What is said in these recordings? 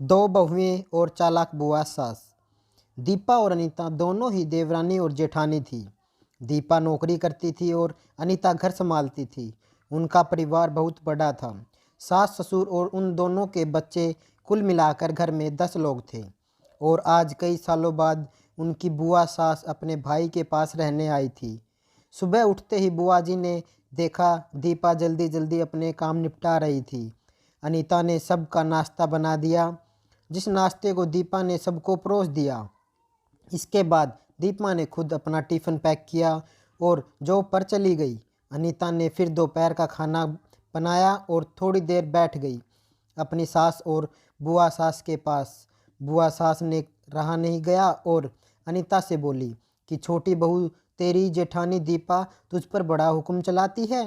दो बहुएं और चालाक बुआ सास। दीपा और अनीता दोनों ही देवरानी और जेठानी थी। दीपा नौकरी करती थी और अनीता घर संभालती थी। उनका परिवार बहुत बड़ा था। सास ससुर और उन दोनों के बच्चे, कुल मिलाकर घर में 10 लोग थे। और आज कई सालों बाद उनकी बुआ सास अपने भाई के पास रहने आई थी। सुबह उठते ही बुआ जी ने देखा दीपा जल्दी जल्दी अपने काम निपटा रही थी। अनीता ने सबका नाश्ता बना दिया, जिस नाश्ते को दीपा ने सबको परोस दिया। इसके बाद दीपा ने खुद अपना टिफ़िन पैक किया और जॉब पर चली गई। अनीता ने फिर दोपहर का खाना बनाया और थोड़ी देर बैठ गई अपनी सास और बुआ सास के पास। बुआ सास ने रहा नहीं गया और अनीता से बोली कि छोटी बहू, तेरी जेठानी दीपा तुझ पर बड़ा हुक्म चलाती है।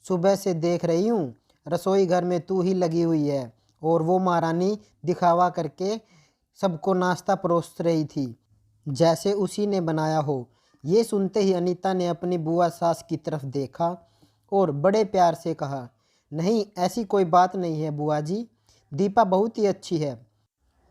सुबह से देख रही हूँ रसोई घर में तू ही लगी हुई है और वो महारानी दिखावा करके सबको नाश्ता परोस रही थी, जैसे उसी ने बनाया हो। ये सुनते ही अनीता ने अपनी बुआ सास की तरफ देखा और बड़े प्यार से कहा, नहीं, ऐसी कोई बात नहीं है बुआ जी, दीपा बहुत ही अच्छी है।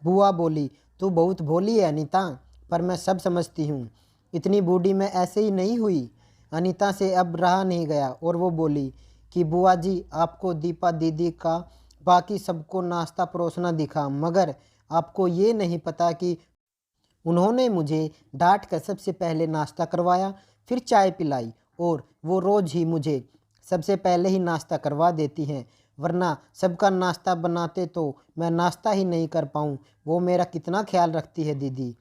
बुआ बोली, तू बहुत भोली है अनीता, पर मैं सब समझती हूँ। इतनी बूढ़ी मैं ऐसे ही नहीं हुई। अनीता से अब रहा नहीं गया और वो बोली कि बुआ जी, आपको दीपा दीदी का बाकी सबको नाश्ता परोसना दिखा, मगर आपको ये नहीं पता कि उन्होंने मुझे डांट कर सबसे पहले नाश्ता करवाया, फिर चाय पिलाई और वो रोज़ ही मुझे सबसे पहले ही नाश्ता करवा देती हैं, वरना सबका नाश्ता बनाते तो मैं नाश्ता ही नहीं कर पाऊँ। वो मेरा कितना ख्याल रखती है दीदी।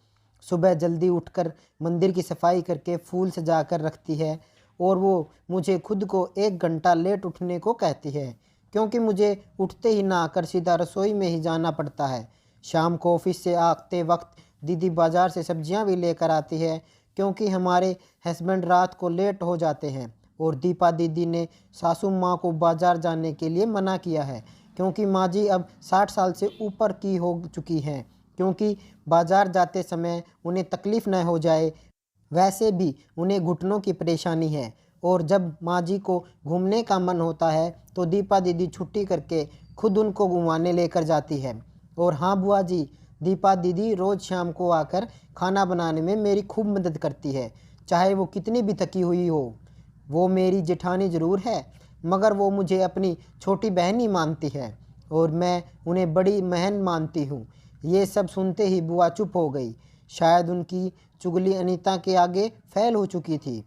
सुबह जल्दी उठकर मंदिर की सफाई करके फूल सजा कर रखती है और वो मुझे खुद को 1 घंटा लेट उठने को कहती है, क्योंकि मुझे उठते ही नहाकर सीधा रसोई में ही जाना पड़ता है। शाम को ऑफिस से आते वक्त दीदी बाज़ार से सब्जियां भी लेकर आती है, क्योंकि हमारे हस्बैंड रात को लेट हो जाते हैं। और दीपा दीदी ने सासू माँ को बाज़ार जाने के लिए मना किया है, क्योंकि माँ जी अब 60 साल से ऊपर की हो चुकी हैं, क्योंकि बाज़ार जाते समय उन्हें तकलीफ़ न हो जाए। वैसे भी उन्हें घुटनों की परेशानी है और जब माँ जी को घूमने का मन होता है तो दीपा दीदी छुट्टी करके खुद उनको घुमाने लेकर जाती है। और हाँ बुआ जी, दीपा दीदी रोज़ शाम को आकर खाना बनाने में मेरी खूब मदद करती है, चाहे वो कितनी भी थकी हुई हो। वो मेरी जेठानी ज़रूर है, मगर वो मुझे अपनी छोटी बहन ही मानती है और मैं उन्हें बड़ी बहन मानती हूँ। ये सब सुनते ही बुआ चुप हो गई। शायद उनकी चुगली अनीता के आगे फैल हो चुकी थी।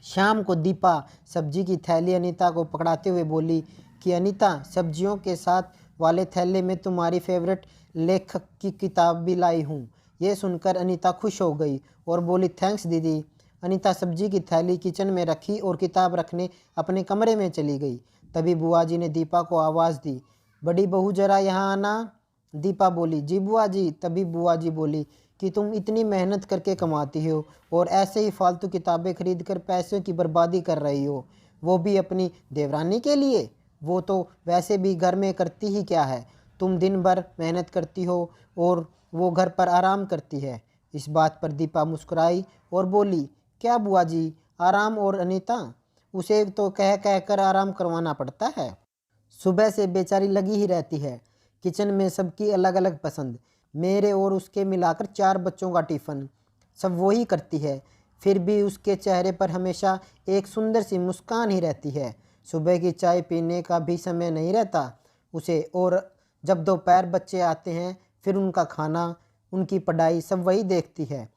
शाम को दीपा सब्जी की थैली अनीता को पकड़ाते हुए बोली कि अनीता, सब्जियों के साथ वाले थैले में तुम्हारी फेवरेट लेखक की किताब भी लाई हूँ। ये सुनकर अनीता खुश हो गई और बोली, थैंक्स दीदी। अनीता सब्जी की थैली किचन में रखी और किताब रखने अपने कमरे में चली गई। तभी बुआ जी ने दीपा को आवाज़ दी, बड़ी बहू जरा यहाँ आना। दीपा बोली, जी बुआ जी। तभी बुआ जी बोली कि तुम इतनी मेहनत करके कमाती हो और ऐसे ही फालतू किताबें खरीद कर पैसों की बर्बादी कर रही हो, वो भी अपनी देवरानी के लिए। वो तो वैसे भी घर में करती ही क्या है, तुम दिन भर मेहनत करती हो और वो घर पर आराम करती है। इस बात पर दीपा मुस्कुराई और बोली, क्या बुआ जी, आराम? और अनीता, उसे तो कह कह कर आराम करवाना पड़ता है। सुबह से बेचारी लगी ही रहती है। किचन में सबकी अलग अलग पसंद, मेरे और उसके मिलाकर 4 बच्चों का टिफ़िन सब वही करती है। फिर भी उसके चेहरे पर हमेशा एक सुंदर सी मुस्कान ही रहती है। सुबह की चाय पीने का भी समय नहीं रहता उसे, और जब दोपहर बच्चे आते हैं फिर उनका खाना, उनकी पढ़ाई सब वही देखती है।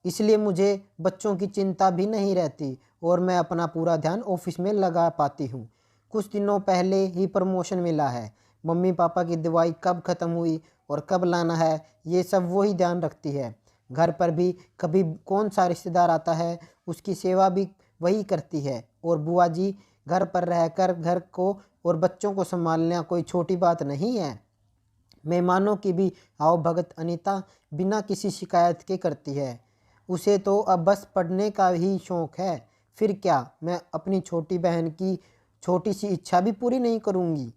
इसलिए मुझे बच्चों की चिंता भी नहीं रहती और मैं अपना पूरा ध्यान ऑफिस में लगा पाती हूँ। कुछ दिनों पहले ही प्रमोशन मिला है। मम्मी पापा की दवाई कब ख़त्म हुई और कब लाना है, ये सब वही ध्यान रखती है। घर पर भी कभी कौन सा रिश्तेदार आता है, उसकी सेवा भी वही करती है। और बुआ जी, घर पर रहकर घर को और बच्चों को संभालना कोई छोटी बात नहीं है। मेहमानों की भी आओ भगत अनीता बिना किसी शिकायत के करती है। उसे तो अब बस पढ़ने का ही शौक़ है। फिर क्या, मैं अपनी छोटी बहन की छोटी सी इच्छा भी पूरी नहीं करूँगी?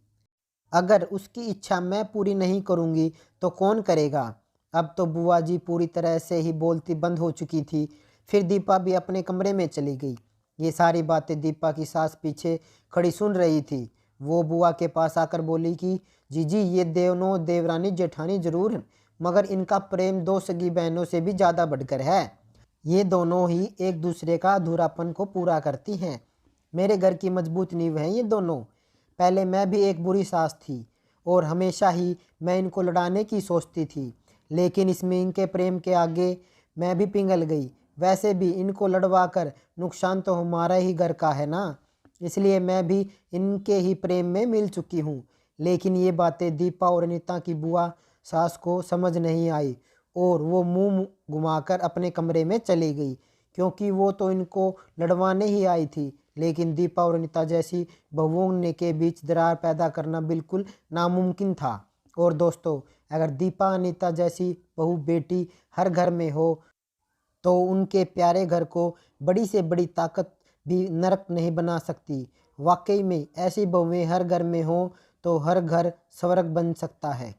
अगर उसकी इच्छा मैं पूरी नहीं करूँगी तो कौन करेगा? अब तो बुआ जी पूरी तरह से ही बोलती बंद हो चुकी थी। फिर दीपा भी अपने कमरे में चली गई। ये सारी बातें दीपा की सास पीछे खड़ी सुन रही थी। वो बुआ के पास आकर बोली कि जी ये दोनों देवरानी जेठानी जरूर हैं, मगर इनका प्रेम दो सगी बहनों से भी ज़्यादा बढ़कर है। ये दोनों ही एक दूसरे का अधूरापन को पूरा करती हैं। मेरे घर की मजबूत नींव हैं ये दोनों। पहले मैं भी एक बुरी सास थी और हमेशा ही मैं इनको लड़ाने की सोचती थी, लेकिन इसमें इनके प्रेम के आगे मैं भी पिघल गई। वैसे भी इनको लड़वा कर नुकसान तो हमारा ही घर का है ना, इसलिए मैं भी इनके ही प्रेम में मिल चुकी हूँ। लेकिन ये बातें दीपा और अनीता की बुआ सास को समझ नहीं आई और वो मुंह घुमाकर अपने कमरे में चली गई, क्योंकि वो तो इनको लड़वाने ही आई थी। लेकिन दीपा और अनीता जैसी बहुओं ने के बीच दरार पैदा करना बिल्कुल नामुमकिन था। और दोस्तों, अगर दीपा अनीता जैसी बहू बेटी हर घर में हो तो उनके प्यारे घर को बड़ी से बड़ी ताकत भी नरक नहीं बना सकती। वाकई में ऐसी बहुएं हर घर में हो तो हर घर स्वर्ग बन सकता है।